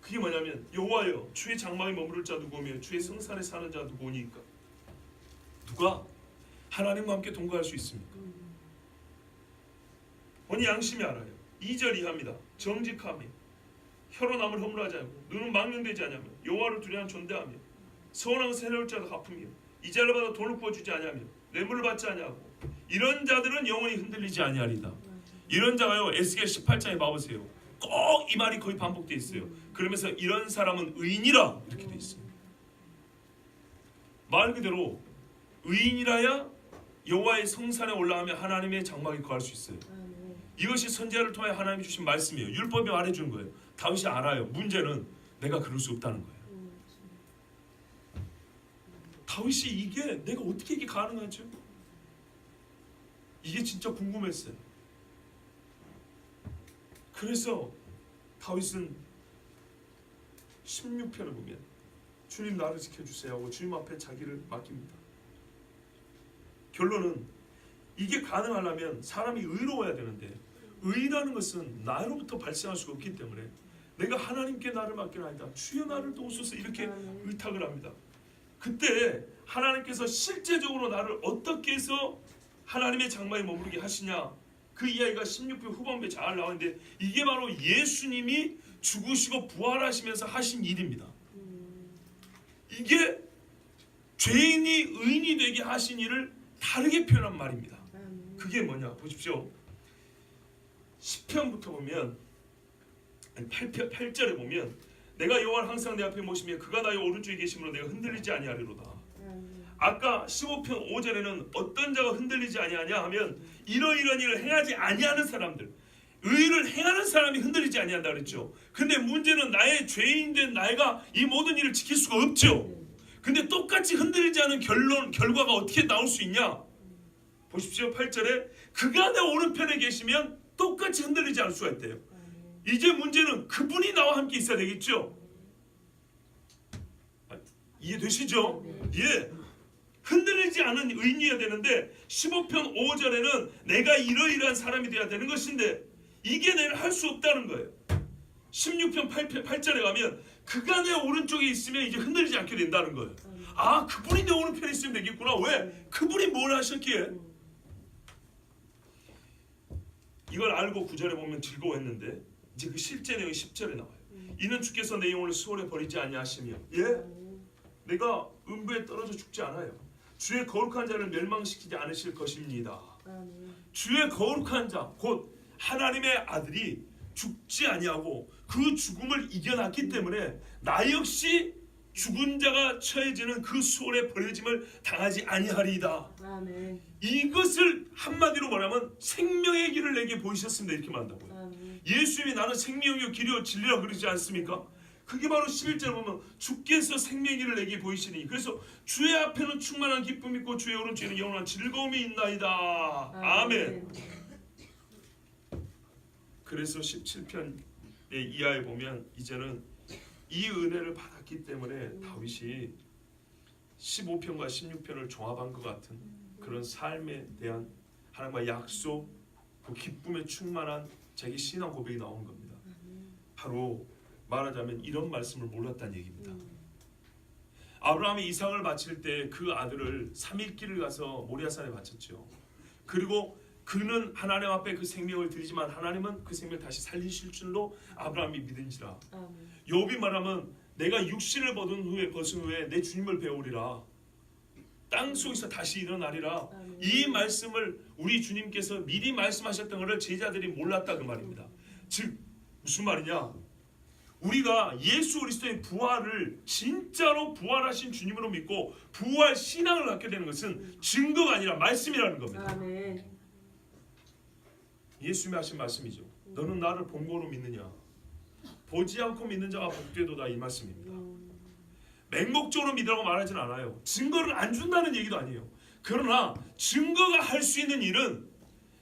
그게 뭐냐면 여호와여 주의 장막에 머무를 자 누구며 주의 성산에 사는 자 누구니까? 누가 하나님과 함께 동거할 수 있습니까? 언니 양심이 알아요. 2절 이하입니다. 정직함이 혀로 남을 허물하지 않고 눈은 망령되지 않으며 여호와를 두려워하는 존대하며 서운한 새로울 자도 갚으며 이자를 받아 돈을 부어주지 아니하며 뇌물을 받지 아니하고 이런 자들은 영원히 흔들리지 아니하리다. 이런 자가요 에스겔 18장에 봐보세요. 꼭 이 말이 거의 반복되어 있어요. 그러면서 이런 사람은 의인이라 이렇게 되어 있습니다. 말 그대로 의인이라야 여호와의 성산에 올라가며 하나님의 장막에 거할 수 있어요. 이것이 선지자를 통해 하나님이 주신 말씀이에요. 율법이 말해주는 거예요. 다윗이 알아요. 문제는 내가 그럴 수 없다는 거예요. 다윗이 이게 내가 어떻게 이게 가능하죠? 이게 진짜 궁금했어요. 그래서 다윗은 16편을 보면 주님 나를 지켜주세요 하고 주님 앞에 자기를 맡깁니다. 결론은 이게 가능하려면 사람이 의로워야 되는데 의라는 것은 나로부터 발생할 수가 없기 때문에 내가 하나님께 나를 맡기나이다 주여 나를 도우소서 이렇게 의탁을 합니다. 그때 하나님께서 실제적으로 나를 어떻게 해서 하나님의 장막에 머무르게 하시냐, 그 이야기가 16편 후반부에 잘 나오는데 이게 바로 예수님이 죽으시고 부활하시면서 하신 일입니다. 이게 죄인이 의인이 되게 하신 일을 다르게 표현한 말입니다. 그게 뭐냐 보십시오. 10편부터 보면 8절에 보면 내가 여호와를 항상 내 앞에 모시며 그가 나의 오른쪽에 계심으로 내가 흔들리지 아니하리로다. 아까 15편 5절에는 어떤 자가 흔들리지 아니하냐 하면 이러이러한 일을 행하지 아니하는 사람들, 의를 행하는 사람이 흔들리지 아니한다 그랬죠. 근데 문제는 나의 죄인된 나이가 이 모든 일을 지킬 수가 없죠. 근데 똑같이 흔들리지 않은 결과가 어떻게 나올 수 있냐? 보십시오. 8절에 그가 내 오른편에 계시면 똑같이 흔들리지 않을 수가 있대요. 이제 문제는 그분이 나와 함께 있어야 되겠죠. 이해되시죠? 예. 흔들리지 않은 의인이어야 되는데 15편 5절에는 내가 이러이러한 사람이 되어야 되는 것인데 이게 내가 할 수 없다는 거예요. 16편 8절에 가면 그가 내 오른쪽에 있으면 이제 흔들리지 않게 된다는 거예요. 아, 그분이 내 오른편에 있으면 되겠구나. 왜? 그분이 뭘 하셨기에? 이걸 알고 9절에 보면 즐거워했는데 이제 그 실제 내용이 10절에 나와요. 이는 주께서 내 영혼을 수월에 버리지 아니하시며 예? 내가 음부에 떨어져 죽지 않아요. 주의 거룩한 자를 멸망시키지 않으실 것입니다. 주의 거룩한 자 곧 하나님의 아들이 죽지 아니하고 그 죽음을 이겨놨기 때문에 나 역시 죽은 자가 처해지는 그 수월에 버려짐을 당하지 아니하리이다. 아멘. 이것을 한마디로 말하면 생명의 길을 내게 보이셨습니다. 이렇게 말한다고요. 아멘. 예수님이 나는 생명이요 길이요 진리라 그러지 않습니까? 그게 바로 11절 보면 주께서 생명의 길을 내게 보이시니 그래서 주의 앞에는 충만한 기쁨이 있고 주의 오른쪽에는 영원한 즐거움이 있나이다. 아멘. 그래서 17편 이하에 보면 이제는 이 은혜를 받았기 때문에 다윗이 15편과 16편을 종합한 것 같은 그런 삶에 대한 하나님과 약속, 그 기쁨에 충만한 자기 신앙 고백이 나온 겁니다. 바로 말하자면 이런 말씀을 몰랐다는 얘기입니다. 아브라함이 이삭을 바칠 때 그 아들을 3일길을 가서 모리아산에 바쳤죠. 그리고 그는 하나님 앞에 그 생명을 드리지만 하나님은 그 생명을 다시 살리실 줄로 아브라함이 믿은지라. 욥이 말하면 내가 육신을 벗은 후에 내 주님을 배우리라. 땅 속에서 다시 일어나리라. 이 말씀을 우리 주님께서 미리 말씀하셨던 것을 제자들이 몰랐다 그 말입니다. 즉 무슨 말이냐? 우리가 예수 그리스도의 부활을 진짜로 부활하신 주님으로 믿고 부활 신앙을 갖게 되는 것은 증거가 아니라 말씀이라는 겁니다. 아멘. 예수님이 하신 말씀이죠. 너는 나를 본 거로 믿느냐? 보지 않고 믿는 자가 복되도다 이 말씀입니다. 맹목적으로 믿으라고 말하진 않아요. 증거를 안 준다는 얘기도 아니에요. 그러나 증거가 할 수 있는 일은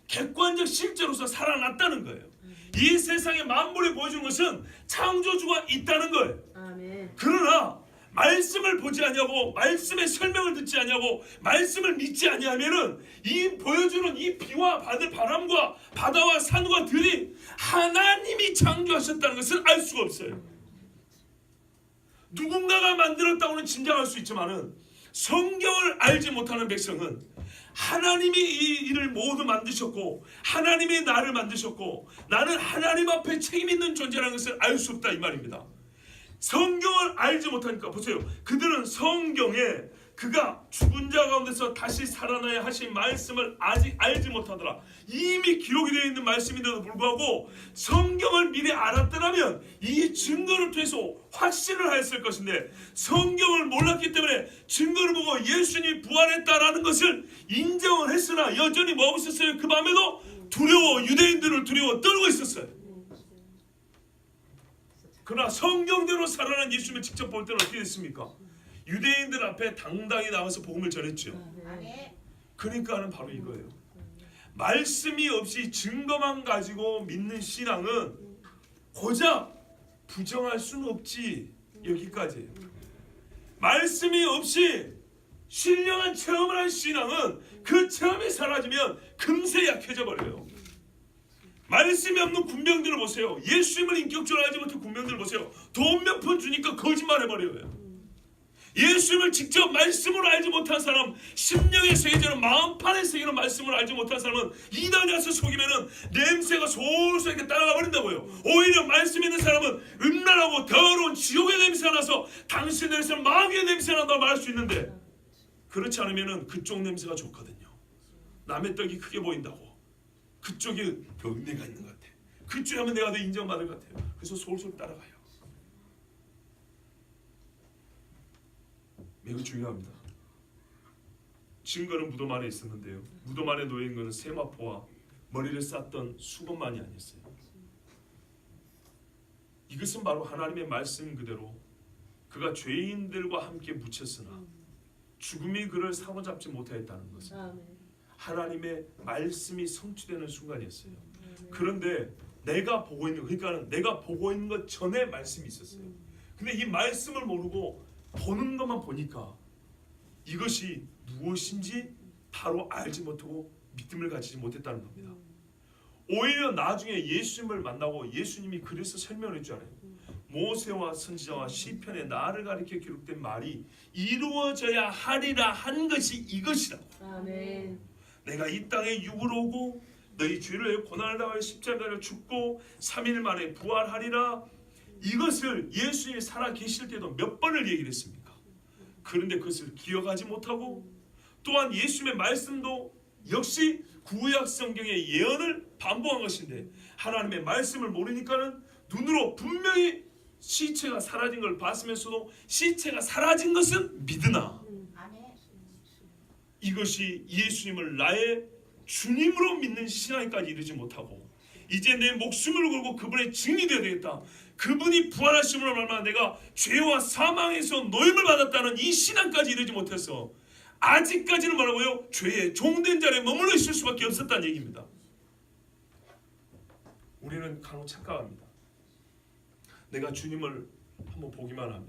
객관적 실제로서 살아났다는 거예요. 이 세상의 만물이 보여주는 것은 창조주가 있다는 거예요. 아멘. 그러나 말씀을 보지 아니하고 말씀의 설명을 듣지 아니하고 말씀을 믿지 아니하면은 이 보여주는 이 비와 바람과 바다와 산과 들이 하나님이 창조하셨다는 것을 알 수가 없어요. 누군가가 만들었다고는 짐작할 수 있지만은 성경을 알지 못하는 백성은 하나님이 이 일을 모두 만드셨고 하나님이 나를 만드셨고 나는 하나님 앞에 책임 있는 존재라는 것을 알 수 없다 이 말입니다. 성경을 알지 못하니까 보세요. 그들은 성경에 그가 죽은 자 가운데서 다시 살아나야 하신 말씀을 아직 알지 못하더라. 이미 기록이 되어 있는 말씀인데도 불구하고 성경을 미리 알았더라면 이 증거를 통해서 확신을 하였을 것인데 성경을 몰랐기 때문에 증거를 보고 예수님이 부활했다라는 것을 인정을 했으나 여전히 뭐하고 있었어요? 그 밤에도 두려워 유대인들을 두려워 떨고 있었어요. 그러나 성경대로 살아난 예수님을 직접 볼 때는 어떻게 됐습니까? 유대인들 앞에 당당히 나가서 복음을 전했죠. 그러니까는 바로 이거예요. 말씀이 없이 증거만 가지고 믿는 신앙은 고작 부정할 수는 없지. 여기까지예요. 말씀이 없이 신령한 체험을 한 신앙은 그 체험이 사라지면 금세 약해져 버려요. 말씀이 없는 군병들을 보세요. 예수님을 인격적으로 알지 못한 군병들을 보세요. 돈 몇 푼 주니까 거짓말 해버려요. 예수님을 직접 말씀으로 알지 못한 사람, 심령의 세계자는 마음판의 세계로 말씀을 알지 못한 사람은 이단이 와서 속이면은 냄새가 솔솔 이렇게 따라가 버린다고요. 오히려 말씀 있는 사람은 음란하고 더러운 지옥의 냄새가 나서 당신의 냄새는 마귀의 냄새가 난다고 말할 수 있는데 그렇지 않으면은 그쪽 냄새가 좋거든요. 남의 떡이 크게 보인다고. 그쪽에 더 은혜가 있는 것 같아. 그쪽에 하면 내가 더 인정받을 것 같아요. 그래서 솔솔 따라가요. 매우 중요합니다. 증거는 무덤 안에 있었는데요. 무덤 안에 놓인 것은 세마포와 머리를 쌌던 수건만이 아니었어요. 이것은 바로 하나님의 말씀 그대로 그가 죄인들과 함께 묻혔으나 죽음이 그를 사로잡지 못하였다는 것은 하나님의 말씀이 성취되는 순간이었어요. 그런데 내가 보고 있는 그러니까 내가 보고 있는 것 전에 말씀이 있었어요. 근데 이 말씀을 모르고 보는 것만 보니까 이것이 무엇인지 바로 알지 못하고 믿음을 가지지 못했다는 겁니다. 오히려 나중에 예수님을 만나고 예수님이 그래서 설명을 했잖아요. 모세와 선지자와 시편에 나를 가리켜 기록된 말이 이루어져야 하리라 한 것이 이것이라고. 아멘. 내가 이 땅에 육으로 오고 너희 죄를 고난을 당하여 십자가를 죽고 3일 만에 부활하리라. 이것을 예수님이 살아 계실 때도 몇 번을 얘기를 했습니까? 그런데 그것을 기억하지 못하고 또한 예수님의 말씀도 역시 구약 성경의 예언을 반복한 것인데 하나님의 말씀을 모르니까는 눈으로 분명히 시체가 사라진 걸 봤으면서도 시체가 사라진 것은 믿으나 이것이 예수님을 나의 주님으로 믿는 신앙까지 이르지 못하고 이제 내 목숨을 걸고 그분의 증인이 되어야 되겠다. 그분이 부활하심으로 말미암아 내가 죄와 사망에서 노임을 받았다는 이 신앙까지 이르지 못해서 아직까지는 뭐라고요? 죄의 종된 자리에 머물러 있을 수밖에 없었다는 얘기입니다. 우리는 간혹 착각합니다. 내가 주님을 한번 보기만 하면,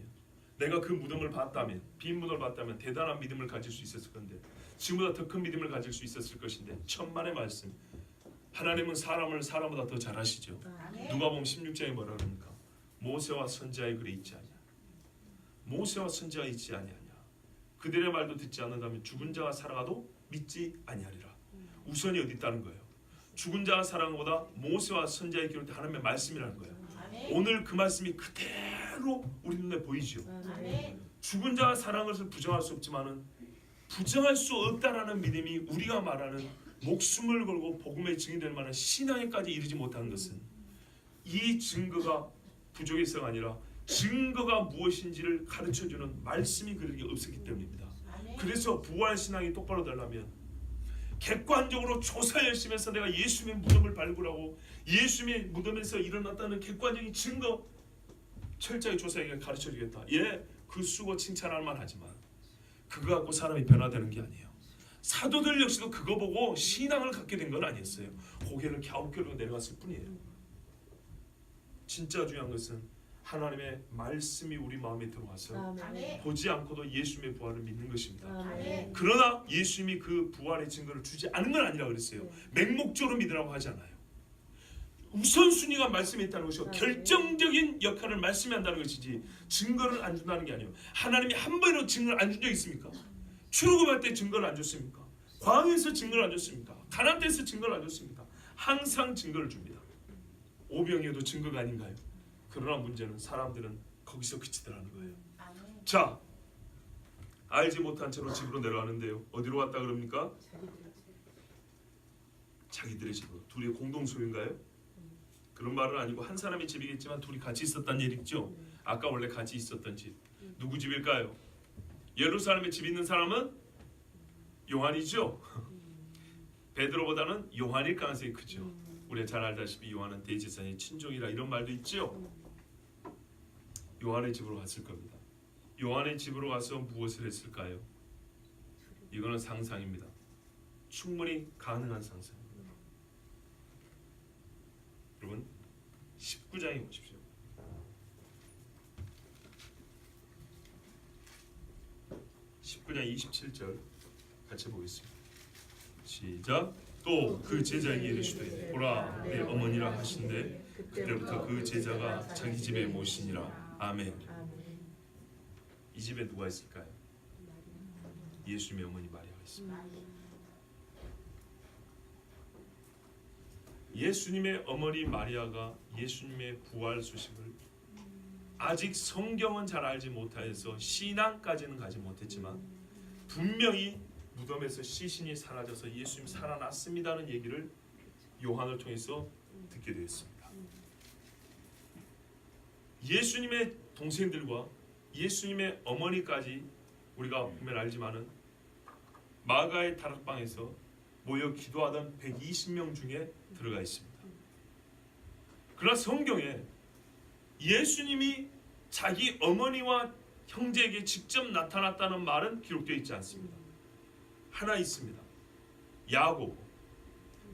내가 그 무덤을 봤다면, 빈 무덤을 봤다면 대단한 믿음을 가질 수 있었을 건데, 지금보다 더 큰 믿음을 가질 수 있었을 것인데, 천만의 말씀. 하나님은 사람을 사람보다 더 잘 아시죠. 누가복음 16장에 뭐라 그럽니까? 모세와 선지자의 글에 있지 아니냐. 모세와 선지자가 있지 아니하냐. 그들의 말도 듣지 않는다면 죽은 자가 살아가도 믿지 아니하리라. 우선이 어디 있다는 거예요? 죽은 자가 살아간 것보다 모세와 선지자의 기록된 하나님의 말씀이라는 거예요. 오늘 그 말씀이 그대로 우리 눈에 보이죠. 죽은 자가 살아간 것을 부정할 수 없지만은 부정할 수 없다라는 믿음이 우리가 말하는 목숨을 걸고 복음의 증인이 될 만한 신앙에까지 이르지 못한 것은 이 증거가 부족해서가 아니라 증거가 무엇인지를 가르쳐주는 말씀이 그렇게 없었기 때문입니다. 그래서 부활신앙이 똑바로 되려면 객관적으로 조사 열심히 해서 내가 예수님의 무덤을 발굴하고 예수님의 무덤에서 일어났다는 객관적인 증거 철저히 조사하게 가르쳐주겠다. 예, 그 수고 칭찬할 만하지만 그거 갖고 사람이 변화되는 게 아니에요. 사도들 역시도 그거 보고 신앙을 갖게 된 건 아니었어요. 고개를 갸웃거리고 내려갔을 뿐이에요. 진짜 중요한 것은 하나님의 말씀이 우리 마음에 들어와서 보지 않고도 예수님의 부활을 믿는 것입니다. 그러나 예수님이 그 부활의 증거를 주지 않은 건 아니라 그랬어요. 맹목적으로 믿으라고 하지 않아요. 우선순위가 말씀에 있다는 것이고 결정적인 역할을 말씀이 한다는 것이지 증거를 안 준다는 게 아니에요. 하나님이 한 번이라도 증거를 안 준 적 있습니까? 출애굽할 때 증거를 안 줬습니까? 광야에서 증거를 안 줬습니까? 가나안 땅에서 증거를 안 줬습니까? 항상 증거를 줍니다. 오병이어도 증거가 아닌가요? 그러나 문제는 사람들은 거기서 그치더라는 거예요. 자, 알지 못한 채로 집으로 내려가는데요. 어디로 갔다 그럽니까? 자기들의 집으로. 둘이 공동 소유인가요? 그런 말은 아니고 한 사람의 집이겠지만 둘이 같이 있었다는 얘기죠. 아까 원래 같이 있었던 집. 누구 집일까요? 예루살렘에 집 있는 사람은 요한이죠. 베드로보다는 요한일 가능성이 크죠. 우리가 잘 알다시피 요한은 대제사장의 친족이라 이런 말도 있죠. 요한의 집으로 갔을 겁니다. 요한의 집으로 가서 무엇을 했을까요? 이거는 상상입니다. 충분히 가능한 상상입니다. 여러분 19장에 보십시오. 19장 27절 같이 보겠습니다. 시작. 또 그 제자에게 이르시되 보라 내 어머니라 하신대 그때부터 그 제자가 자기 집에 모시니라. 아멘. 이 집에 누가 있을까요? 예수님의 어머니 마리아가 있습니다. 예수님의 어머니 마리아가 예수님의 부활 소식을 아직 성경은 잘 알지 못해서 신앙까지는 가지 못했지만 분명히 무덤에서 시신이 사라져서 예수님 살아났습니다는 얘기를 요한을 통해서 듣게 되었습니다. 예수님의 동생들과 예수님의 어머니까지 우리가 보면 알지만은 마가의 다락방에서 모여 기도하던 120명 중에 들어가 있습니다. 그러나 성경에 예수님이 자기 어머니와 형제에게 직접 나타났다는 말은 기록되어 있지 않습니다. 하나 있습니다. 야고보.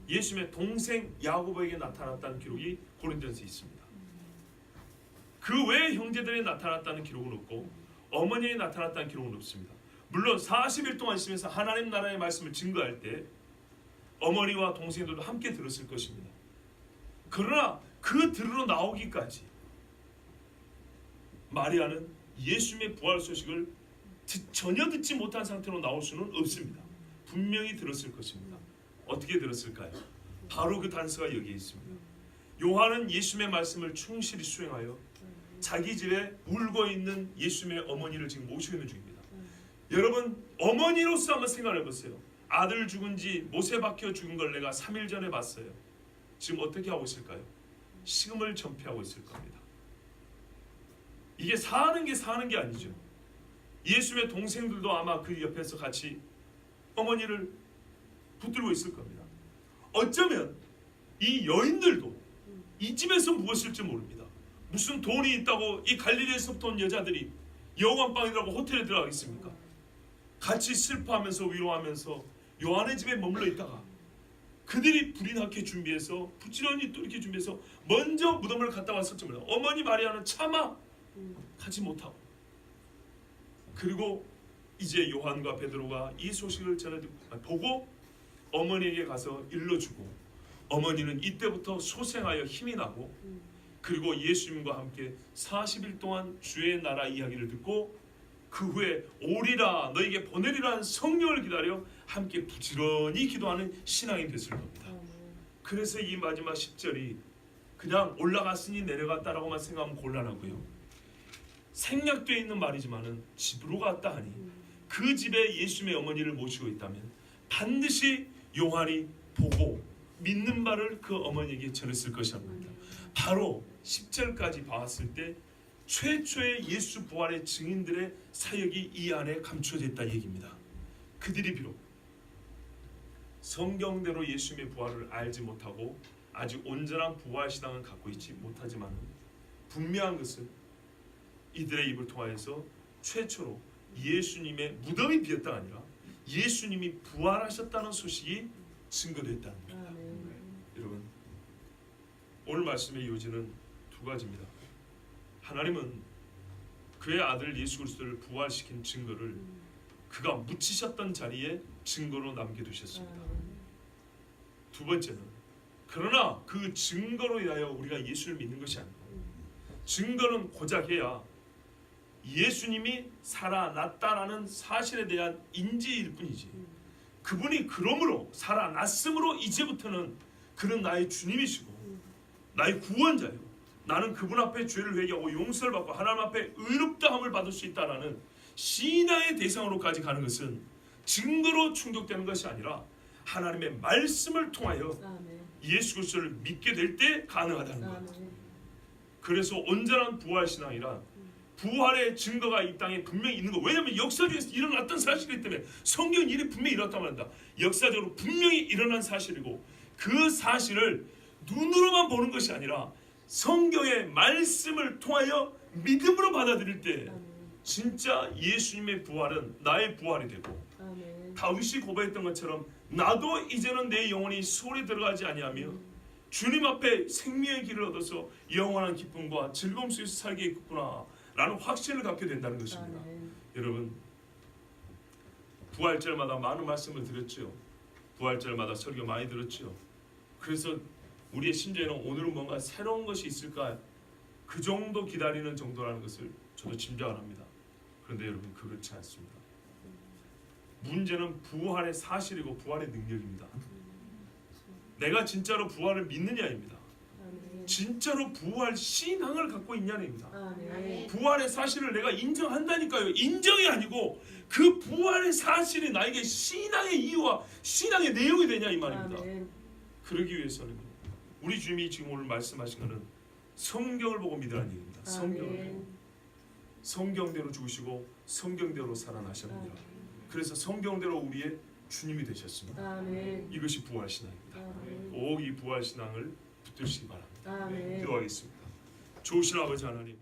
예수님의 동생 야고보에게 나타났다는 기록이 고린도전서에 있습니다. 그 외에 형제들이 나타났다는 기록은 없고 어머니에 나타났다는 기록은 없습니다. 물론 40일 동안 있으면서 하나님 나라의 말씀을 증거할 때 어머니와 동생들도 함께 들었을 것입니다. 그러나 그 들으러 나오기까지 마리아는 예수님의 부활 소식을 전혀 듣지 못한 상태로 나올 수는 없습니다. 분명히 들었을 것입니다. 어떻게 들었을까요? 바로 그 단서가 여기에 있습니다. 요한은 예수님의 말씀을 충실히 수행하여 자기 집에 울고 있는 예수님의 어머니를 지금 모시고 있는 중입니다. 여러분, 어머니로서 한번 생각해 보세요. 아들 죽은 지 못에 박혀 죽은 걸 내가 3일 전에 봤어요. 지금 어떻게 하고 있을까요? 식음을 전폐하고 있을 겁니다. 이게 사는 게 아니죠. 예수의 동생들도 아마 그 옆에서 같이 어머니를 붙들고 있을 겁니다. 어쩌면 이 여인들도 이 집에서 무엇일지 모릅니다. 무슨 돈이 있다고 이 갈릴리에서부터 온 여자들이 여호와방이라고 호텔에 들어가겠습니까? 같이 슬퍼하면서 위로하면서 요한의 집에 머물러 있다가 그들이 불이 나게 준비해서 부지런히 또 이렇게 준비해서 먼저 무덤을 갔다 왔을지 몰라요. 어머니 마리아는 차마 가지 못하고, 그리고 이제 요한과 베드로가 이 소식을 보고 어머니에게 가서 일러주고, 어머니는 이때부터 소생하여 힘이 나고, 그리고 예수님과 함께 40일 동안 주의 나라 이야기를 듣고 그 후에 오리라 너에게 보내리라는 성령을 기다려 함께 부지런히 기도하는 신앙이 됐을 겁니다. 그래서 이 마지막 10절이 그냥 올라갔으니 내려갔다라고만 생각하면 곤란하고요. 생략되어 있는 말이지만은 집으로 갔다 하니 그 집에 예수님의 어머니를 모시고 있다면 반드시 요한이 보고 믿는 바를 그 어머니에게 전했을 것입니다. 바로 10절까지 봤을 때 최초의 예수 부활의 증인들의 사역이 이 안에 감춰져 있다 얘기입니다. 그들이 비록 성경대로 예수님의 부활을 알지 못하고 아직 온전한 부활 신앙을 갖고 있지 못하지만 분명한 것은 이들의 입을 통하여서 최초로 예수님의 무덤이 비었다가 아니라 예수님이 부활하셨다는 소식이 증거됐다는 겁니다. 여러분, 오늘 말씀의 요지는 두 가지입니다. 하나님은 그의 아들 예수 그리스도를 부활시킨 증거를 그가 묻히셨던 자리에 증거로 남겨두셨습니다. 두 번째는 그러나 그 증거로 인하여 우리가 예수를 믿는 것이 아니고 증거는 고작 해야 예수님이 살아났다라는 사실에 대한 인지일 뿐이지, 그분이 그러므로 살아났으므로 이제부터는 그는 나의 주님이시고 나의 구원자요, 나는 그분 앞에 죄를 회개하고 용서를 받고 하나님 앞에 의롭다함을 받을 수 있다라는 신앙의 대상으로까지 가는 것은 증거로 충족되는 것이 아니라 하나님의 말씀을 통하여 예수 그리스도를 믿게 될 때 가능하다는 거예요. 그래서 온전한 부활 신앙이란 부활의 증거가 이 땅에 분명히 있는 거. 왜냐하면 역사 중에서 일어났던 사실이기 때문에 성경 일이 분명히 일어났다고 한다. 역사적으로 분명히 일어난 사실이고 그 사실을 눈으로만 보는 것이 아니라 성경의 말씀을 통하여 믿음으로 받아들일 때 진짜 예수님의 부활은 나의 부활이 되고, 다윗이 고백했던 것처럼 나도 이제는 내 영혼이 소홀히 들어가지 아니하며 주님 앞에 생명의 길을 얻어서 영원한 기쁨과 즐거움 속에서 살겠구나 라는 확신을 갖게 된다는 것입니다. 여러분, 부활절마다 많은 말씀을 드렸죠. 부활절마다 설교 많이 들었죠. 그래서 우리의 심정에는 오늘은 뭔가 새로운 것이 있을까, 그 정도 기다리는 정도라는 것을 저도 짐작을 합니다. 그런데 여러분, 그렇지 않습니다. 문제는 부활의 사실이고 부활의 능력입니다. 내가 진짜로 부활을 믿느냐입니다. 진짜로 부활 신앙을 갖고 있냐입니다. 부활의 사실을 내가 인정한다니까요. 인정이 아니고 그 부활의 사실이 나에게 신앙의 이유와 신앙의 내용이 되냐 이 말입니다. 그러기 위해서는 우리 주님이 지금 오늘 말씀하신 것은 성경을 보고 믿으라는 얘기입니다. 성경을 보고 성경대로 죽으시고 성경대로 살아나셨습니다. 그래서 성경대로 우리의 주님이 되셨습니다. 이것이 부활신앙입니다. 꼭 이 부활신앙을 붙드시기 바랍니다. 기도하겠습니다. 좋으신 아버지 하나님,